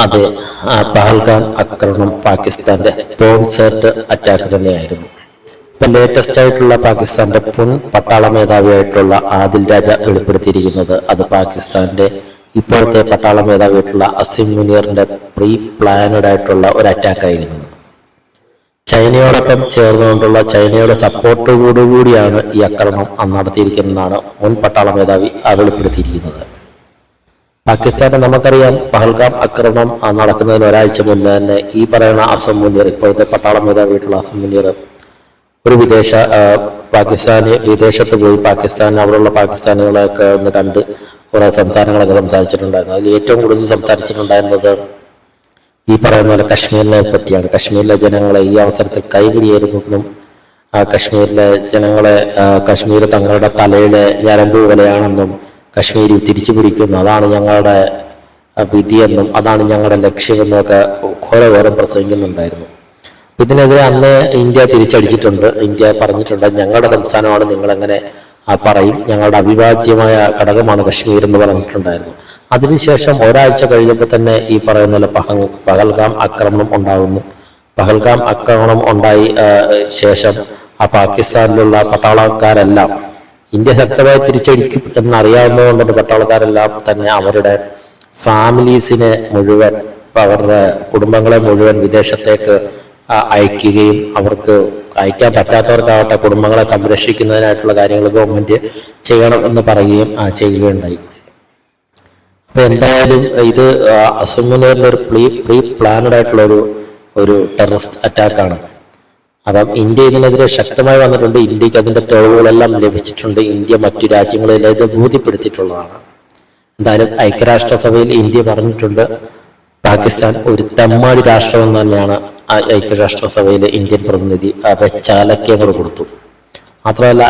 അതെ, പഹൽഗാം ആക്രമണം പാകിസ്ഥാന്റെ സ്പോൺസേർഡ് അറ്റാക്ക് തന്നെയായിരുന്നു. ഇപ്പൊ ലേറ്റസ്റ്റ് ആയിട്ടുള്ള പാകിസ്ഥാന്റെ മുൻ പട്ടാള മേധാവിയായിട്ടുള്ള ആദിൽ രാജ വെളിപ്പെടുത്തിയിരിക്കുന്നത് അത് പാകിസ്ഥാന്റെ ഇപ്പോഴത്തെ പട്ടാള മേധാവിയായിട്ടുള്ള അസിം മുനീറിന്റെ പ്രീ പ്ലാനഡ് ആയിട്ടുള്ള ഒരു അറ്റാക്ക് ആയിരുന്നു. ചൈനയോടൊപ്പം ചേർന്നുകൊണ്ടുള്ള ചൈനയുടെ സപ്പോർട്ടോടുകൂടിയാണ് ഈ ആക്രമണം നടത്തിയിരിക്കുന്നതെന്നാണ് മുൻ പട്ടാള മേധാവി വെളിപ്പെടുത്തിയിരിക്കുന്നത്. പാകിസ്ഥാനെ നമുക്കറിയാം, പഹൽഗാം ആക്രമണം നടക്കുന്നതിന് ഒരാഴ്ച മുന്നേ തന്നെ ഈ പറയുന്ന അസം മുനീർ, ഇപ്പോഴത്തെ പട്ടാള മേധാവിയായിട്ടുള്ള അസം മുനീർ ഒരു വിദേശത്ത് പോയി അവിടെയുള്ള പാകിസ്ഥാനികളെയൊക്കെ ഒന്ന് കണ്ട് കുറെ സംസാരങ്ങളൊക്കെ സംസാരിച്ചിട്ടുണ്ടായിരുന്നു. അതിൽ ഏറ്റവും കൂടുതൽ സംസാരിച്ചിട്ടുണ്ടായിരുന്നത് ഈ പറയുന്ന പോലെ കശ്മീരിനെ പറ്റിയാണ്. കശ്മീരിലെ ജനങ്ങളെ ഈ അവസരത്തിൽ കൈപിടിയരുതെന്നും കശ്മീരിലെ ജനങ്ങളെ കശ്മീർ തങ്ങളുടെ തലയിലെ ഞരമ്പ് പോലെയാണെന്നും കശ്മീരി തിരിച്ചു പിടിക്കുന്നു, അതാണ് ഞങ്ങളുടെ വിധിയെന്നും അതാണ് ഞങ്ങളുടെ ലക്ഷ്യമെന്നൊക്കെ ഘോരം പ്രസംഗിക്കുന്നുണ്ടായിരുന്നു. ഇതിനെതിരെ അന്ന് ഇന്ത്യ തിരിച്ചടിച്ചിട്ടുണ്ട്. ഇന്ത്യ പറഞ്ഞിട്ടുണ്ട്, ഞങ്ങളുടെ സംസ്ഥാനമാണ്, നിങ്ങളെങ്ങനെ പറയും, ഞങ്ങളുടെ അവിഭാജ്യമായ ഘടകമാണ് കശ്മീർ എന്ന് പറഞ്ഞിട്ടുണ്ടായിരുന്നു. അതിനുശേഷം ഒരാഴ്ച കഴിഞ്ഞപ്പോൾ തന്നെ ഈ പറയുന്ന പഹൽഗാം ആക്രമണം ഉണ്ടാകുന്നു. പഹൽഗാം ആക്രമണം ഉണ്ടായി ശേഷം പാകിസ്ഥാനിലുള്ള പട്ടാളക്കാരെല്ലാം ഇന്ത്യ ശക്തമായി തിരിച്ചടിക്കും എന്നറിയാവുന്നതുകൊണ്ട് തന്നെ പട്ടാളക്കാരെല്ലാം തന്നെ അവരുടെ ഫാമിലീസിനെ മുഴുവൻ, അവരുടെ കുടുംബങ്ങളെ മുഴുവൻ വിദേശത്തേക്ക് അയക്കുകയും അവർക്ക് അയക്കാൻ പറ്റാത്തവർക്കാവട്ടെ കുടുംബങ്ങളെ സംരക്ഷിക്കുന്നതിനായിട്ടുള്ള കാര്യങ്ങൾ ഗവൺമെന്റ് ചെയ്യണം എന്ന് പറയുകയും ചെയ്യുകയുണ്ടായി. അപ്പൊ എന്തായാലും ഇത് അസം മുനീറിന്റെ ഒരു പ്രീ പ്ലാനഡ് ആയിട്ടുള്ള ഒരു ടെററിസ്റ്റ് അറ്റാക്കാണ്. അപ്പം ഇന്ത്യ ഇതിനെതിരെ ശക്തമായി വന്നിട്ടുണ്ട്. ഇന്ത്യക്ക് അതിന്റെ തെളിവുകളെല്ലാം ലഭിച്ചിട്ടുണ്ട്. ഇന്ത്യ മറ്റു രാജ്യങ്ങളിൽ ഇത് ബോധ്യപ്പെടുത്തിയിട്ടുള്ളതാണ്. എന്തായാലും ഐക്യരാഷ്ട്രസഭയിൽ ഇന്ത്യ പറഞ്ഞിട്ടുണ്ട്, പാകിസ്ഥാൻ ഒരു തെമ്മാടി രാഷ്ട്രമെന്ന് തന്നെയാണ് ഐക്യരാഷ്ട്രസഭയിലെ ഇന്ത്യൻ പ്രതിനിധി വെച്ചാലക്യങ്ങൾ കൊടുത്തു. മാത്രമല്ല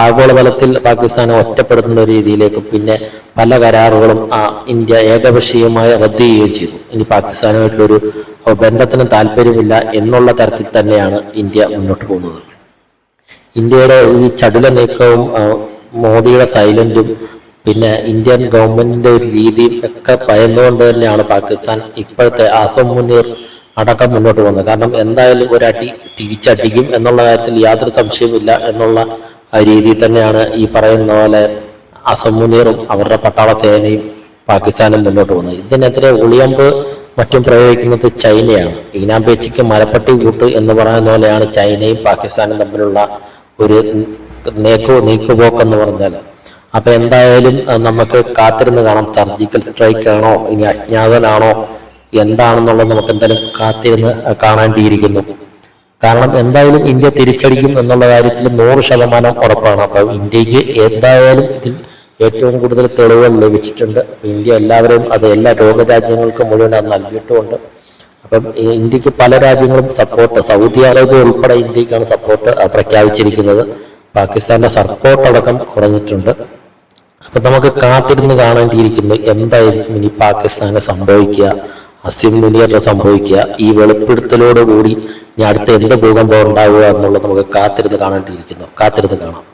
ആഗോളതലത്തിൽ പാകിസ്ഥാനെ ഒറ്റപ്പെടുത്തുന്ന രീതിയിലേക്ക് പിന്നെ പല കരാറുകളും ഇന്ത്യ ഏകപക്ഷീയമായി റദ്ദ് ചെയ്യുകയും ചെയ്തു. ഇനി പാകിസ്ഥാനുമായിട്ടുള്ളൊരു ബന്ധത്തിന് താല്പര്യമില്ല എന്നുള്ള തരത്തിൽ തന്നെയാണ് ഇന്ത്യ മുന്നോട്ട് പോകുന്നത്. ഇന്ത്യയുടെ ഈ ചടുല നീക്കവും മോദിയുടെ സൈലന്റും പിന്നെ ഇന്ത്യൻ ഗവൺമെന്റിന്റെ ഒരു രീതിയും ഒക്കെ ഭയന്നുകൊണ്ട് തന്നെയാണ് പാകിസ്ഥാൻ ഇപ്പോഴത്തെ അസം മുനീർ അടക്കം മുന്നോട്ട് പോകുന്നത്. കാരണം എന്തായാലും ഒരടി തിരിച്ചടിക്കും എന്നുള്ള കാര്യത്തിൽ യാതൊരു സംശയമില്ല എന്നുള്ള രീതിയിൽ തന്നെയാണ് ഈ പറയുന്ന പോലെ അസം മുനീറും അവരുടെ പട്ടാള സേനയും പാകിസ്ഥാനും മുന്നോട്ട് പോകുന്നത്. ഇതിനെതിരെ ഒളിയമ്പ് മറ്റും പ്രയോഗിക്കുന്നത് ചൈനയാണ്. ഈനാമ്പേച്ചിക്ക് മരപ്പട്ടി കൂട്ട് എന്ന് പറയുന്ന പോലെയാണ് ചൈനയും പാകിസ്ഥാനും തമ്മിലുള്ള ഒരു നീക്കുപോക്കെന്ന് പറഞ്ഞാൽ. അപ്പൊ എന്തായാലും നമുക്ക് കാത്തിരുന്ന് കാണാം, സർജിക്കൽ സ്ട്രൈക്ക് ആണോ ഇനി അജ്ഞാതനാണോ എന്താണെന്നുള്ളത് നമുക്ക് എന്തായാലും കാത്തിരുന്ന് കാണേണ്ടിയിരിക്കുന്നു. കാരണം എന്തായാലും ഇന്ത്യ തിരിച്ചടിക്കും എന്നുള്ള കാര്യത്തിൽ 100% ഉറപ്പാണ്. അപ്പൊ ഇന്ത്യക്ക് എന്തായാലും ഇതിൽ ഏറ്റവും കൂടുതൽ തെളിവുകൾ ലഭിച്ചിട്ടുണ്ട്. ഇന്ത്യ എല്ലാവരെയും എല്ലാ ലോകരാജ്യങ്ങൾക്കും മുഴുവൻ അത് നൽകിയിട്ടുമുണ്ട്. അപ്പം ഇന്ത്യക്ക് പല രാജ്യങ്ങളും സപ്പോർട്ട്, സൗദി അറേബ്യ ഉൾപ്പെടെ ഇന്ത്യക്കാണ് സപ്പോർട്ട് പ്രഖ്യാപിച്ചിരിക്കുന്നത്. പാകിസ്ഥാന്റെ സപ്പോർട്ട് അടക്കം കുറഞ്ഞിട്ടുണ്ട്. അപ്പൊ നമുക്ക് കാത്തിരുന്ന് കാണേണ്ടിയിരിക്കുന്നു എന്തായിരിക്കും ഇനി പാകിസ്ഥാനെ സംഭവിക്കുക, അസിം മുനീറിനെ സംഭവിക്കുക. ഈ വെളിപ്പെടുത്തലോടുകൂടി ഇനി അടുത്ത എന്ത് ഭൂകമ്പം ഉണ്ടാവുക എന്നുള്ളത് നമുക്ക് കാത്തിരുന്ന് കാണേണ്ടിയിരിക്കുന്നു. കാത്തിരുന്ന് കാണാം.